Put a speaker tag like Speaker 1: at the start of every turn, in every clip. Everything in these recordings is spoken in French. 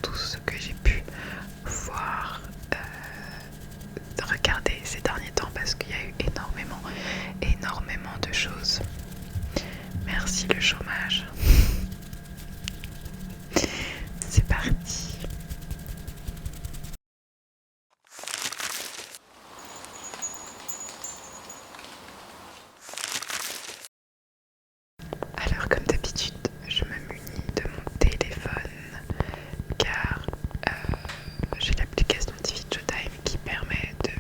Speaker 1: tout ce que j'ai pu voir, regarder ces derniers temps parce qu'il y a eu énormément de choses. Merci le chômage. C'est parti. Alors comme d'habitude, je me munis de mon téléphone car j'ai l'application TV Showtime qui permet de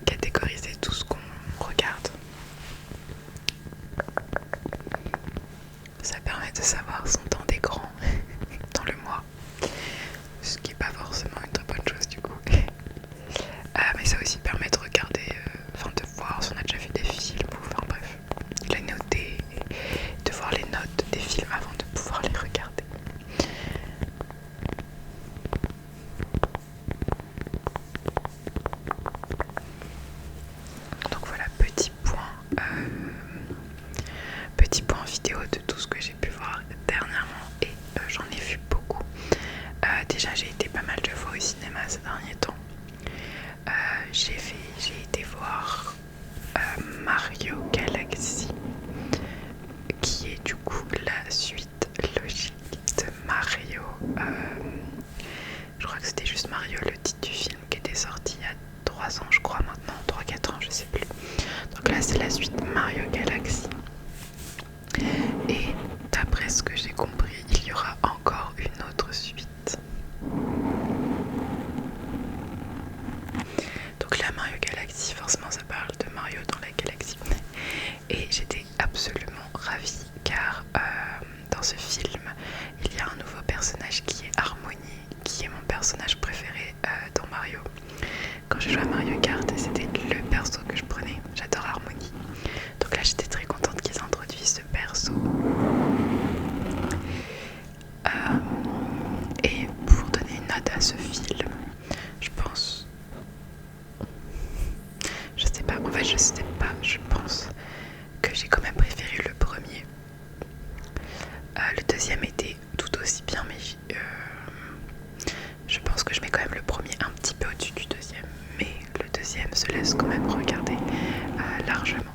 Speaker 1: catégoriser tout ce qu'on regarde. Ça permet de savoir son temps d'écran dans le mois, ce qui n'est pas forcément une très bonne chose du coup. Mais ça aussi permet de regarder, de voir si on a déjà vu des films, ou enfin bref, les noter et de voir les notes des films avant de pouvoir les regarder. Donc voilà, petit point vidéo de tout ce que j'ai pu voir dernièrement et j'en ai vu beaucoup. Déjà j'ai été pas mal de fois au cinéma ces derniers temps. J'ai été voir Mario Galaxy, qui est du coup la suite logique de Mario. Je crois que c'était juste Mario le titre du film qui était sorti il y a 3 ans je crois maintenant, 3-4 ans je sais plus. Donc là c'est la suite Mario Galaxy. Et d'après ce que j'ai compris, il y aura encore une autre suite. Donc là Mario Galaxy, forcément ça parle de Mario dans la galaxie. Et j'étais absolument ravie car dans ce film, il y a un nouveau personnage qui est Harmony, qui est mon personnage préféré dans Mario. Quand je jouais à Mario Kart, c'était le perso que je prenais. J'adore Harmony. Donc là j'étais très contente qu'ils introduisent ce perso. Et pour donner une note à ce film, je pense... Je sais pas, en fait je pense que j'ai quand même préféré le premier. Le deuxième était tout aussi bien, mais je pense que je mets quand même le premier un petit peu au-dessus du deuxième. Mais le deuxième se laisse quand même regarder largement.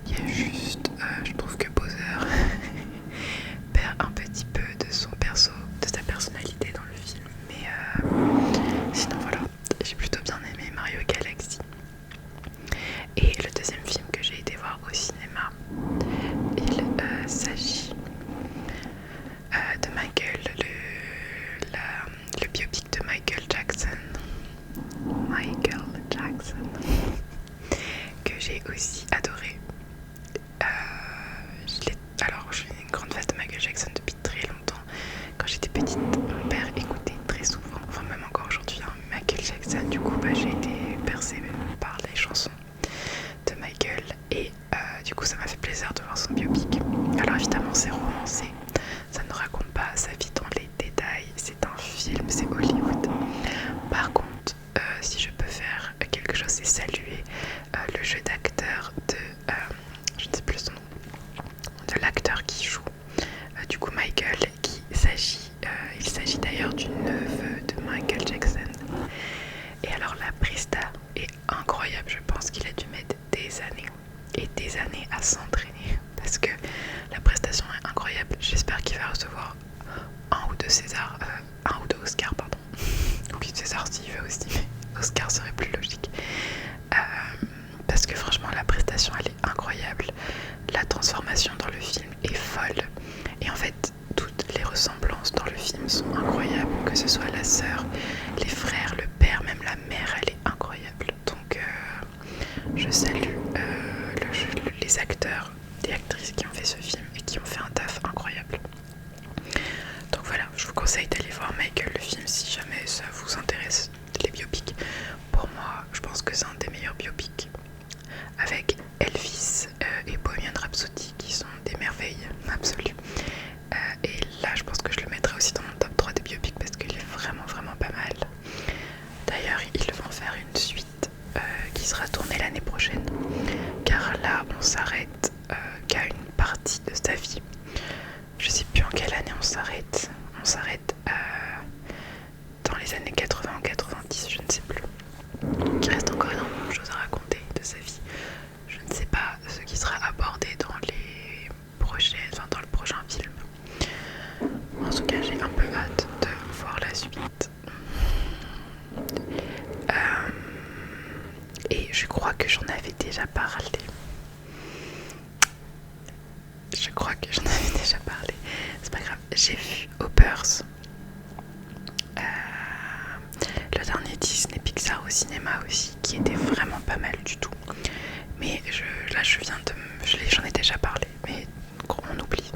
Speaker 1: Il y a juste, je trouve que Bowser perd un petit peu de son perso, de sa personnalité dans le film. Mais sinon voilà, j'ai plutôt bien aimé Mario Galaxy. Et le deuxième film que j'ai été voir au cinéma, il s'agit de Michael, le biopic de Michael Jackson, que j'ai aussi adoré. Alors je suis une grande fan de Michael Jackson depuis très longtemps. Quand j'étais petite, mon père écoutait très souvent, enfin même encore aujourd'hui, Michael Jackson. Du coup j'ai été bercée par les chansons de Michael et du coup ça m'a fait plaisir de voir son biopic. Alors évidemment c'est romancé, ça ne raconte pas sa vie dans les détails, c'est un film, c'est Hollywood. Par contre, si je peux faire quelque chose, c'est saluer le jeu d'acteur de, je ne sais plus son nom, de l'acteur qui joue du coup Michael, il s'agit d'ailleurs du neveu de Michael Jackson. Et alors la presta est incroyable, je pense qu'il a dû mettre des années et des années à s'entraîner parce que la prestation est incroyable. J'espère qu'il va recevoir un ou deux Oscars pardon. Oui, César s'il veut aussi, mais Oscar serait plus logique. Parce que franchement la prestation elle est incroyable, la transformation dans le film est folle et en fait toutes les ressemblances dans le film sont incroyables, que ce soit la sœur, les frères, le père, même la mère elle est incroyable. Donc je salue les acteurs et actrices qui ont fait ce film et qui ont fait un taf incroyable. Donc voilà, je vous conseille d'aller voir Michael le film si jamais ça vous intéresse, les biopics. Pour moi, je pense que c'est un des meilleurs biopics, avec Elvis et Bohemian Rhapsody qui sont des merveilles absolues. Et là, je pense que je le mettrai aussi dans mon top 3 des biopics parce qu'il est vraiment pas mal. D'ailleurs, ils vont faire une suite qui sera tournée l'année prochaine, car là, on s'arrête qu'à une partie de sa vie. Je sais plus en quelle année on s'arrête. On s'arrête j'ai vu Hoppers, le dernier Disney Pixar au cinéma aussi, qui était vraiment pas mal du tout. Mais j'en ai déjà parlé, mais on oublie.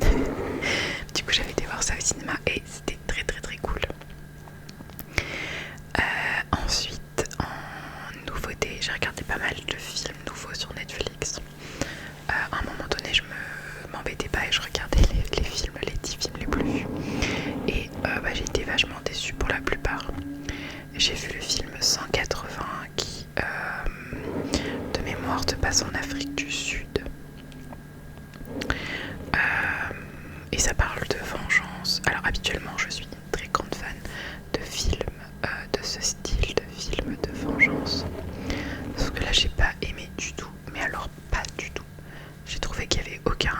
Speaker 1: Du coup, j'avais été voir ça au cinéma et c'était très très très cool. Ensuite, en nouveauté, j'ai regardé pas mal de films nouveaux sur Netflix. À un moment donné, je m'embêtais pas et je regardais les films, les 10 films les plus vus. Et j'ai été vachement déçue pour la plupart. J'ai vu le film 180 qui, de mémoire, se passe en Afrique du Sud. Et ça parle de vengeance. Alors habituellement, je suis une très grande fan de films de ce style, de films de vengeance. Sauf que là, j'ai pas aimé du tout. Mais alors, pas du tout. J'ai trouvé qu'il y avait aucun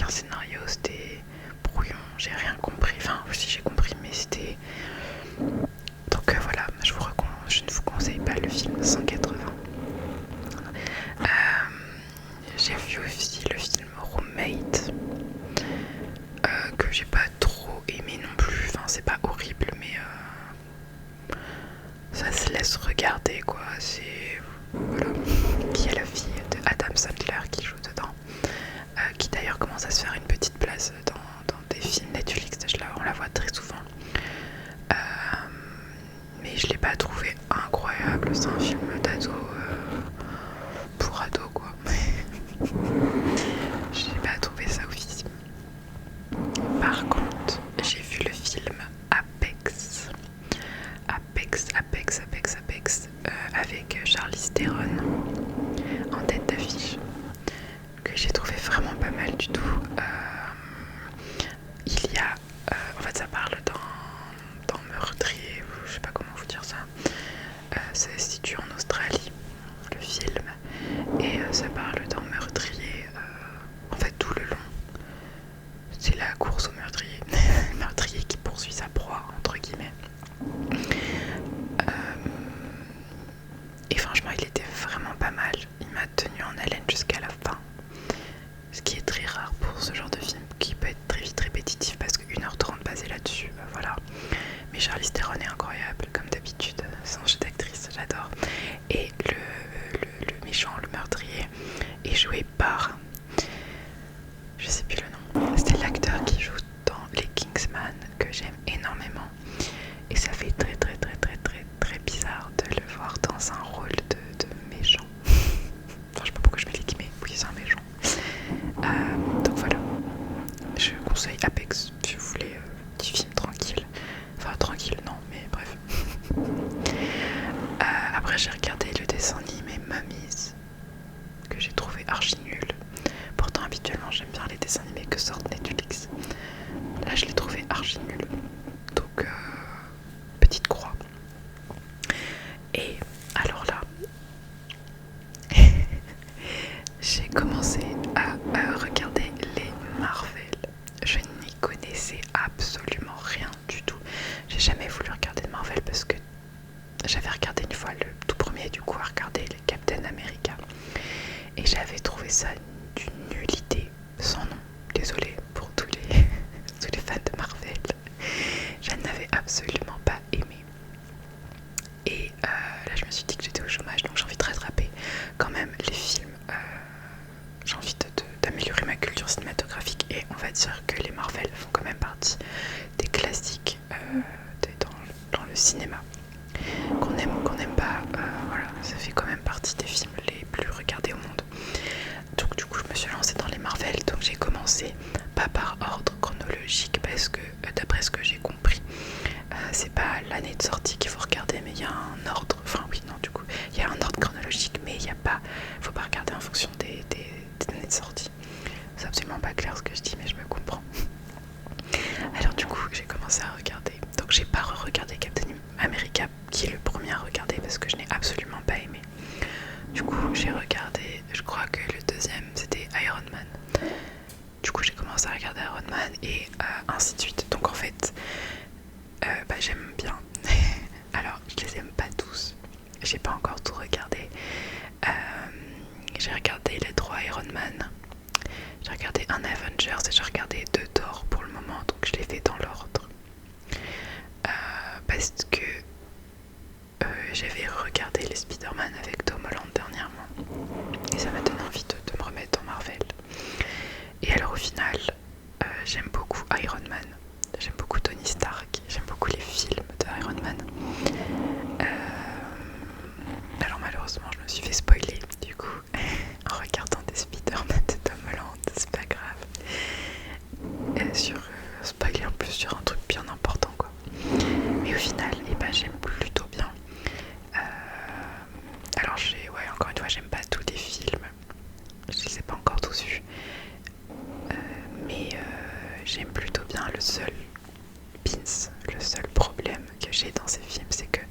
Speaker 1: scénario, c'était brouillon, j'ai rien compris. Enfin, si j'ai compris, mais c'était... Donc voilà, je ne vous conseille pas le film 180. J'ai vu aussi le film Roommate, que j'ai pas trop aimé non plus. Enfin, c'est pas horrible, mais ça se laisse regarder, quoi. C'est... Voilà. Qui est la fille de Adam Sandler qui joue dedans. Qui d'ailleurs commence à se faire une petite place dans des films Netflix, on la voit très souvent. Mais je l'ai pas trouvé incroyable, c'est un film d'ado, pour ado quoi. Je n'ai pas trouvé ça oufissime. Par contre, j'ai vu le film Apex, avec Charlize Theron en tête d'affiche, que j'ai trouvé vraiment pas mal du tout. Il y a, en fait ça parle dans Meurtrier, je sais pas comment vous dire ça, ça se situe en Australie, le film, et ça parle d'un meurtrier, en fait tout le long, c'est la course au meurtrier, le meurtrier qui poursuit sa proie, entre guillemets. Et franchement il était vraiment pas mal, il m'a tenu en haleine jusqu'à la fin. Ce qui est très rare pour ce genre de film qui peut être très vite répétitif parce que 1h30 basé là-dessus, voilà. Mais Charlize Theron est incroyable, comme d'habitude, son jeu d'actrice, j'adore. Et le méchant, le meurtrier, est joué par... Je sais plus le nom. C'était l'acteur qui joue dans Les Kingsman, que j'aime énormément. Et ça fait très très très très très très bizarre de le voir dans un rôle de méchant. Enfin, je sais pas pourquoi je mets les guillemets, oui c'est un méchant. Donc voilà, je conseille Apex si vous voulez petit film tranquille. Enfin tranquille non mais bref. Après j'ai regardé le dessin animé Mummies, que j'ai trouvé archi nul. Pourtant habituellement j'aime bien les dessins animés que sortent Netflix. Là je l'ai trouvé archi nul. Donc petite croix. Et alors là j'ai commencé à regarder les Marvel. Je n'y connaissais absolument rien du tout. J'ai jamais voulu regarder de Marvel parce que j'avais regardé une fois le tout premier, du coup à regarder les Captain America. Et j'avais trouvé ça d'une nullité sans nom. Désolée pour tous les fans de Marvel. Je n'avais absolument pas aimé. Et là je me suis dit que j'étais au chômage, donc j'ai envie de rattraper quand même les films. J'ai envie d'améliorer ma culture cinématographique et on va dire que les Marvel font quand même partie des classiques dans le cinéma. Qu'on aime ou qu'on n'aime pas, voilà, ça fait quand même partie des films les plus regardés au monde. Donc du coup je me suis lancée dans les Marvel, donc j'ai commencé pas par ordre chronologique parce que d'après ce que j'ai compris, c'est pas l'année de sortie qu'il faut regarder, mais il y a un ordre, enfin oui non du coup, il y a un ordre chronologique, mais il y a pas, faut pas regarder en fonction des années de sortie. C'est absolument pas clair ce que je dis, mais je me comprends. Alors du coup j'ai commencé à regarder, donc j'ai pas re-regardé Captain America qui est le premier à regarder parce que je n'ai absolument pas aimé. Du coup j'ai regardé, je crois que le deuxième c'était Iron Man. Du coup j'ai commencé à regarder Iron Man et ainsi de suite. Donc en fait j'aime bien. Alors je les aime pas tous, j'ai pas encore tout regardé. J'ai regardé les 3 Iron Man, j'ai regardé un Avengers et j'ai regardé 2 Thor pour le moment, donc je les fais j'aime beaucoup Tony Stark, j'aime beaucoup les films de Iron Man. Alors malheureusement je me suis fait spoiler du coup en regardant des Spider-Man de Tom Holland, c'est pas grave. Spoiler en plus sur un truc bien important quoi. Mais au final, j'aime plutôt bien. Alors encore une fois, j'aime pas tous les films. Je les ai pas encore tous vus. Mais j'aime plutôt bien. Le seul problème que j'ai dans ces films, c'est que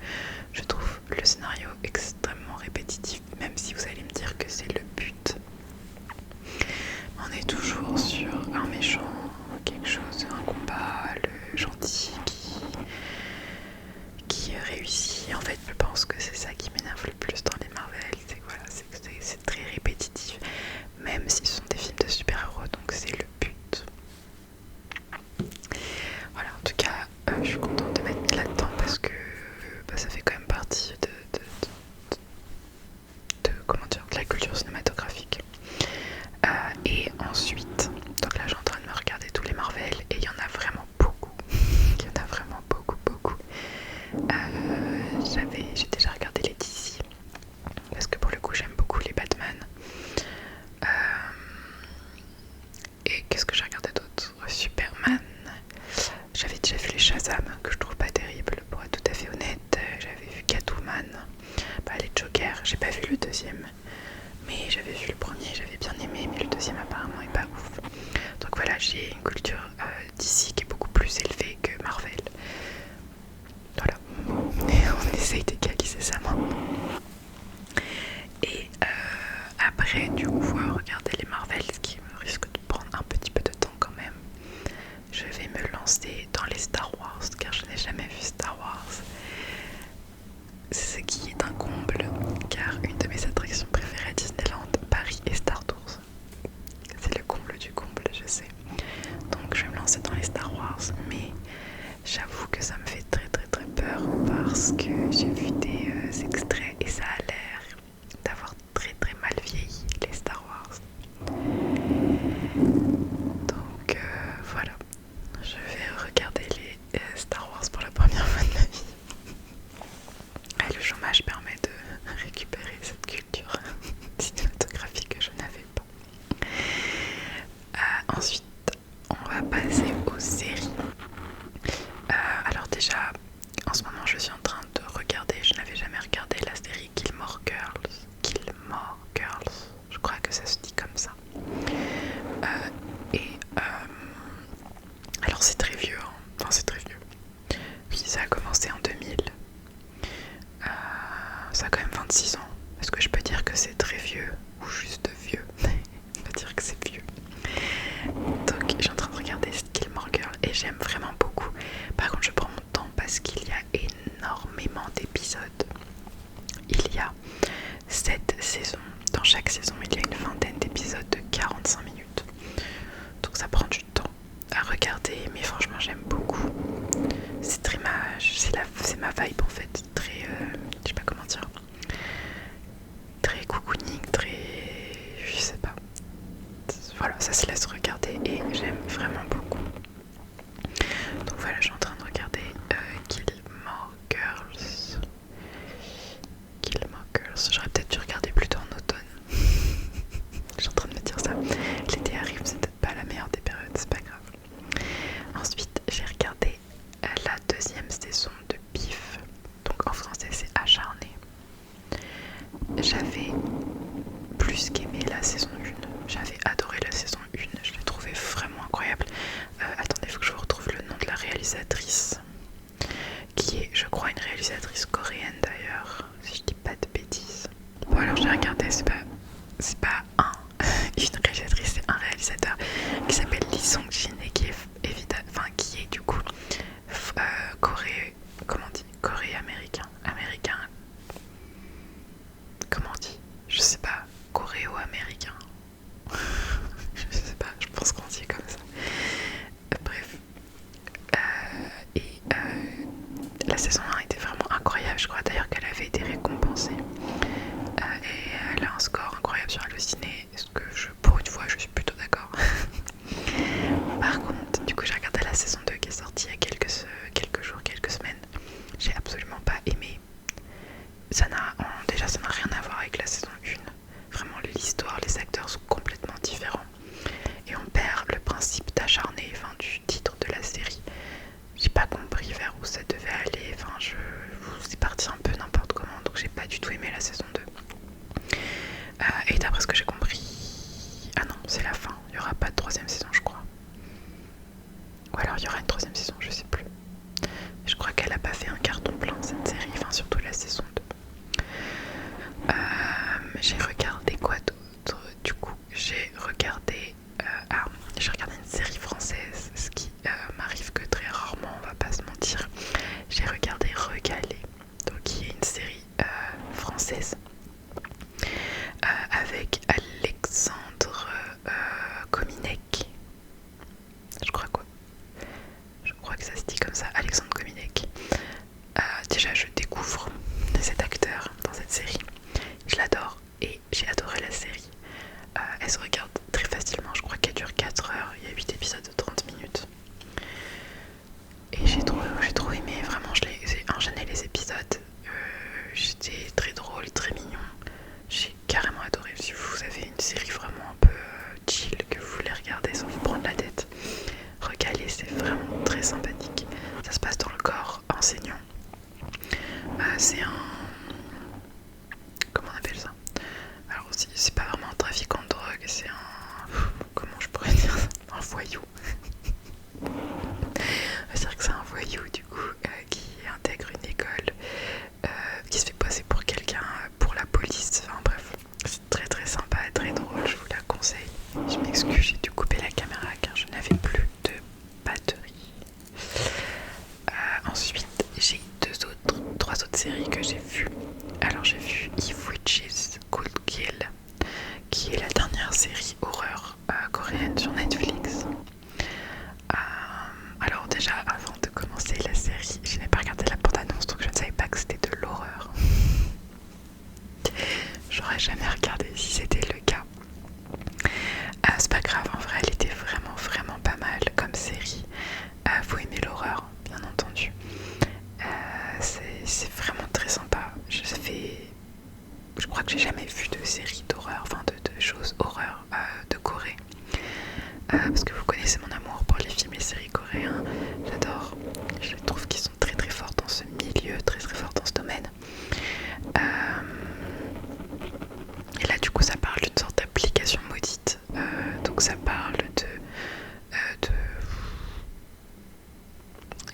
Speaker 1: je trouve le scénario extrêmement répétitif, même si vous allez me dire que c'est le but. On est toujours sur un méchant, quelque chose, un combat, le gentil qui réussit. En fait, je pense que c'est ça qui m'énerve le plus dans les Marvel, c'est que voilà, c'est très répétitif, même si ce sont des films de super-héros, donc c'est le but. Voilà, en tout cas, je suis contente de mettre là-dedans parce que ça fait quand même partie de la culture cinématographique. Et ensuite, donc là, je suis en train de me regarder tous les Marvel et il y en a vraiment beaucoup. Il y en a vraiment beaucoup. J'ai déjà regardé les DC parce que pour le coup, j'aime beaucoup les Batman. Et qu'est-ce que j'ai regardé d'autre? Superman. J'avais déjà vu les Shazam que je trouve pas terrible pour être tout à fait honnête. J'avais vu Catwoman, les Joker. J'ai pas vu le deuxième, mais j'avais vu le premier, j'avais bien aimé, mais le deuxième apparemment est pas ouf. Donc voilà, j'ai une culture d'ici qui est beaucoup plus élevée que Marvel. Voilà, on essaye d'égaliser ça maintenant. Et après, du coup, regarder les Marvel, ce qui risque de prendre un petit peu de temps quand même. Je vais me lancer dans les Star Wars, car je n'ai jamais vu Star Wars. Ce qui est un comble, car une de mes attractions préférées à Disneyland, Paris et Star Tours. C'est le comble du comble, je sais. Donc je vais me lancer dans les Star Wars, mais j'avoue que ça me fait très peur parce que j'ai vu des extraits et ça a l'air d'avoir très mal vieilli les Star Wars. Donc voilà, je vais regarder les Star Wars pour la première fois de ma vie. Et le chômage permet de récupérer cette culture cinématographique que je n'avais pas. Ensuite, on va passer aux séries. Alors déjà, en ce moment, je suis en train de regarder, je n'avais jamais regardé la série Gilmore Girls. Gilmore Girls, je crois que ça se dit comme ça. Alors c'est très vieux, hein. Enfin c'est très vieux. Oui, ça a commencé en 2000. Ça a quand même 26 ans. Est-ce que je peux dire que c'est très vieux ou juste vieux? On va dire que c'est vieux. Donc je suis en train de regarder Gilmore Girls et j'aime vraiment beaucoup. Par contre je prends mon temps parce qu'il y a énormément d'épisodes. Il y a 7 saisons. Dans chaque saison il y a une vingtaine d'épisodes de 45 minutes. Donc ça prend du temps à regarder, mais franchement j'aime beaucoup. C'est très c'est ma vibe en fait, très je sais pas comment dire, très cocooning, très je sais pas. Voilà, ça se laisse regarder et j'aime vraiment beaucoup. Donc voilà, je suis en train de regarder Gilmore Girls. Gilmore Girls, j'aurais peut-être dû regarder plutôt en automne. Je suis en train de me dire ça. L'été arrive, c'est peut-être pas la meilleure des périodes, c'est pas grave. Ensuite, j'ai regardé la deuxième saison de Beef. Donc en français, c'est Acharné. J'avais plus qu'aimé la saison 1. J'avais adoré la saison 1. Je l'ai trouvée vraiment incroyable. Attendez, il faut que je vous retrouve le nom de la réalisatrice. Qui est, je crois, une réalisatrice coréenne d'ailleurs. Si je dis pas de bêtises. Bon alors j'ai regardé, c'est pas une réalisatrice, c'est un réalisateur qui s'appelle Lee Song-jin et qui est du coup coréaméricain, comment on dit, je sais pas, coréo-américain. Je sais pas, je pense qu'on dit comme ça. Bref. La saison 1 était vraiment incroyable, je crois d'ailleurs qu'elle avait été récompensée. Et elle a un score incroyable sur Allociné, est-ce que pour une fois je suis plutôt d'accord. Par contre, du coup j'ai regardé la saison 2 qui est sortie que ça se dit comme ça, Alexandre Kominek. Déjà je découvre cet acteur dans cette série, je l'adore et j'ai adoré la série. Elle se regarde très facilement, je crois qu'elle dure 4 heures, il y a 8 épisodes de 30 minutes. Et j'ai trop aimé, vraiment j'ai enchaîné les épisodes, c'était très drôle, très mignon. J'ai carrément adoré. Si vous avez une série vraiment un peu chill que vous voulez regarder sans vous prendre la tête, regardez, c'est vraiment très sympathique. Ça se passe dans le corps enseignant. C'est un... Comment on appelle ça? Alors c'est pas vraiment un trafiquant de drogue, c'est un... Comment je pourrais dire ça? Un voyou. On va dire que c'est un voyou du coup qui intègre une école, qui se fait passer pour quelqu'un, pour la police, enfin bref. C'est très très sympa, très drôle, je vous la conseille. Je m'excuse, j'ai dû couper la caméra car je n'avais plus de batterie. Ensuite, j'ai trois autres séries que j'ai vues. Alors j'ai vu If Witches Could Kill, qui est la dernière série horreur coréenne sur Netflix. Alors déjà, avant de commencer la série, je n'ai pas regardé la bande-annonce, donc je ne savais pas que c'était de l'horreur. J'aurais jamais regardé si c'était le cas. C'est pas grave, en vrai, elle était vraiment pas mal comme série. Vous aimez l'horreur, bien entendu. C'est vraiment très sympa. Je crois que j'ai jamais vu de série d'horreur, enfin de choses horreur de Corée. Parce que vous connaissez mon amour pour les films et les séries coréens. J'adore. Je trouve qu'ils sont très très forts dans ce milieu, très très forts dans ce domaine. Et là du coup ça parle d'une sorte d'application maudite. Donc ça parle de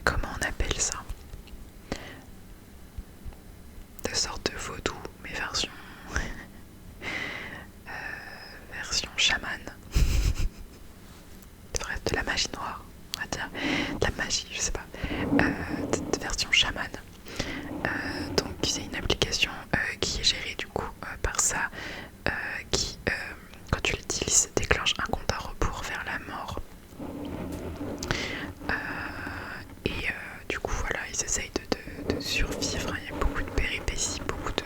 Speaker 1: comment on appelle ça, de sorte de vaudou, mais version version chaman. Bref, de la magie noire, on va dire, de la magie, je sais pas, de version chaman. Donc c'est une application qui est gérée du coup par ça, qui quand tu l'utilises déclenche un compte à rebours vers la mort. Du coup voilà, ils essayent de survivre. Il y a beaucoup de péripéties, beaucoup de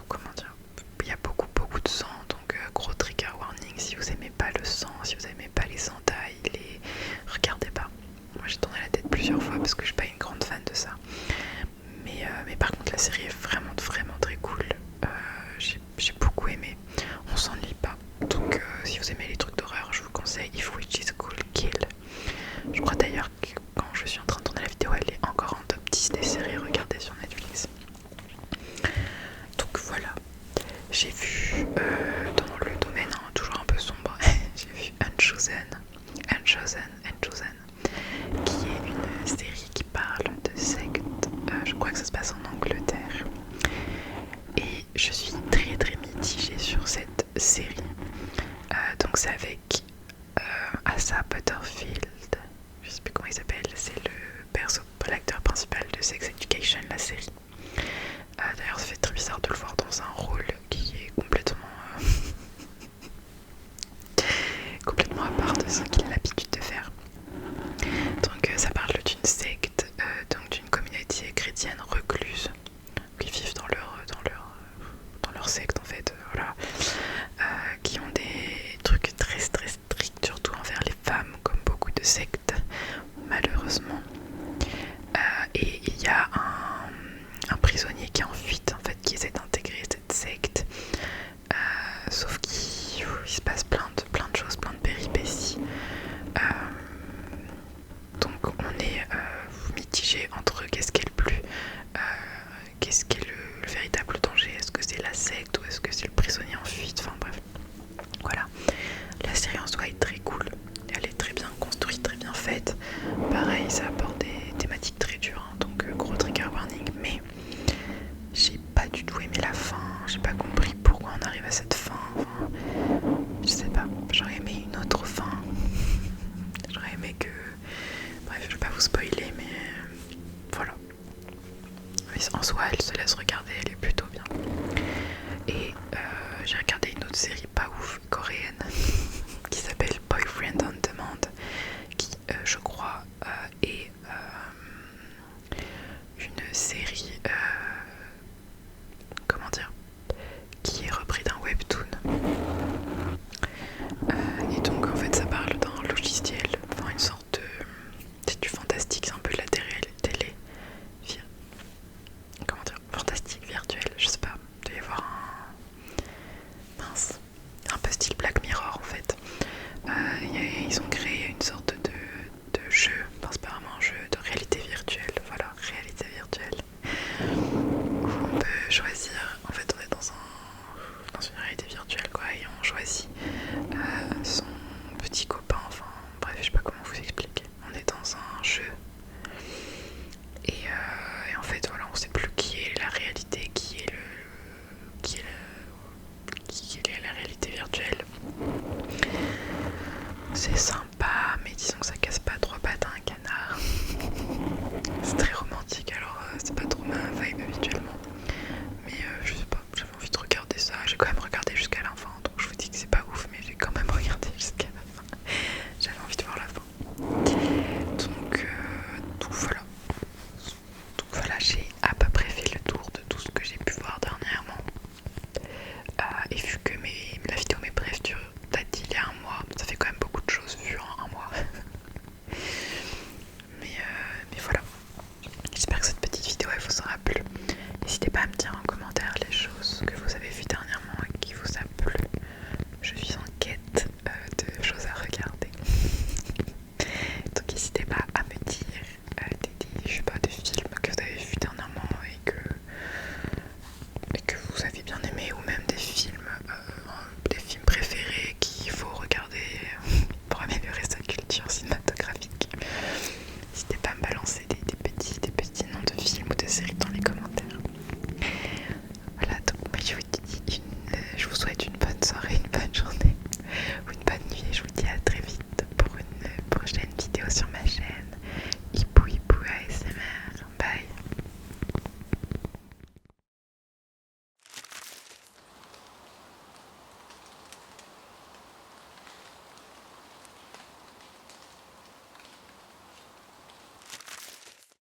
Speaker 1: comment dire, il y a beaucoup de sang, donc gros trigger warning si vous aimez pas le sang, si vous aimez pas les entailles, regardez pas. Moi j'ai tourné la tête plusieurs fois parce que je suis pas une grande fan de ça, mais par contre la série est vraiment très cool. J'ai beaucoup aimé, on s'ennuie pas, donc si vous aimez les trucs d'horreur, je vous conseille If Witches Could Kill. Je crois d'ailleurs que quand je suis en train de tourner la vidéo, elle est encore en top 10 des séries regardées sur Netflix. Donc voilà, j'ai vu dans le domaine toujours un peu sombre, j'ai vu Unchosen, qui est une série qui parle de secte. Je crois que ça se passe en Angleterre. Et je suis très mitigée sur cette série. Donc c'est avec Asa Butterfield, je sais plus comment il s'appelle, c'est l'acteur principal de Sex Education, la série. D'ailleurs ça fait très bizarre de le voir dans un rôle qui est complètement à part de ce qu'il a l'habitude de faire. Donc ça parle d'une secte, donc d'une communauté chrétienne recluse, qui vivent dans leur secte en fait, voilà, qui ont des trucs très stricts, surtout envers les femmes, comme beaucoup de sectes, malheureusement. Et il y a un prisonnier qui est en fuite, en fait, qui essaie d'intégrer cette secte, sauf qu'il se passe plein de choses, plein de péripéties. Donc on est mitigé entre qu'est-ce qui est qu'est-ce qui est le véritable danger, est-ce que c'est la secte ou est-ce que c'est le prisonnier en fuite, enfin bref. Voilà, la série en soi est très cool, elle est très bien construite, très bien faite. Pareil, ça apporte des thématiques très dures, hein, donc gros trigger warning, mais j'ai pas du tout aimé la fin, j'ai pas compris pourquoi on arrive à cette fin, enfin, je sais pas, j'aurais aimé une autre fin, j'aurais aimé que... Bref, je vais pas vous spoiler, mais voilà. Mais en soi, elle se laisse regarder, elle est plutôt bien. Et j'ai regardé une autre série pas ouf, coréenne, qui s'appelle Boyfriend on Demand, qui, je crois, et